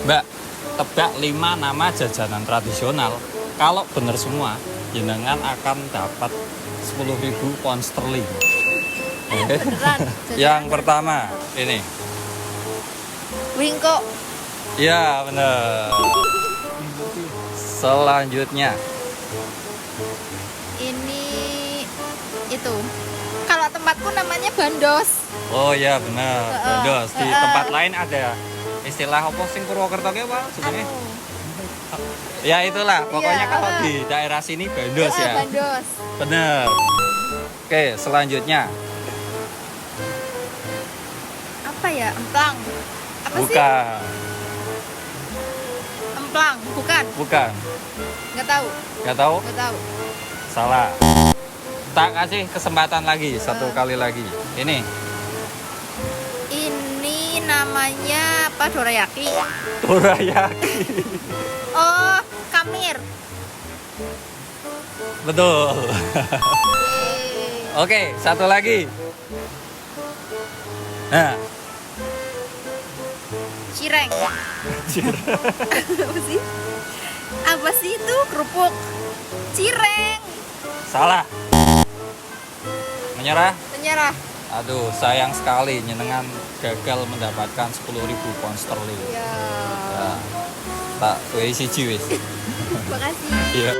Mbak, tebak 5 nama jajanan tradisional. Kalau benar semua, jenengan akan dapat 10.000 pound sterling. Beneran. Yang pertama, ini. Wingko. Ya, benar. Selanjutnya, Ini itu. Kalau tempatku namanya Bandos. oh ya benar, Bandos. Di Heeh. tempat lain ada istilah apa sing Purwokerto ki apa sebenarnya? Anu. Ya itulah, pokoknya Iya, kalau heeh. di daerah sini Bandos ya. Bandos. Benar. Oke, selanjutnya. Apa ya? Emplang. Apa sih? Bukan, Emplang, bukan. bukan. Nggak tahu. Nggak tahu? Nggak tahu. Salah. Tak kasih kesempatan lagi, satu kali lagi. Ini, Ini namanya apa? Dorayaki. dorayaki. Oh, kamir. Betul. Yeay. Oke, satu lagi. Nah, Cireng. Apa sih? Apa sih itu? Kerupuk. Cireng. salah. Menyerah? Menyerah. Aduh, sayang sekali nyenengan gagal mendapatkan 10.000 pound sterling. Ya. Ya, tak wis siji wis. Makasih. Iya.